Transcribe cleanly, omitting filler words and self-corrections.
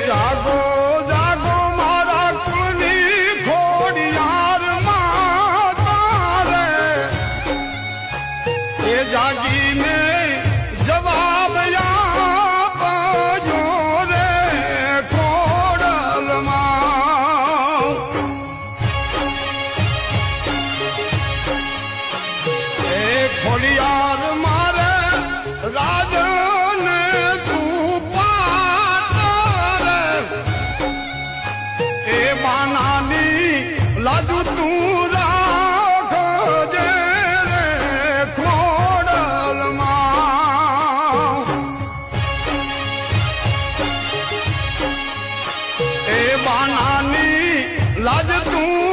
જાગો જાગો મારા કુળની ખોડિયાર માતા રે એ જાગીને જવાબ આપજો રે ખોડલમાં એ ખોડિયાર મારે રાજને તું પાર એ બાનાની લાજુ તું રાખજે રે ખોડલમાં એ બાનાની લાજ તું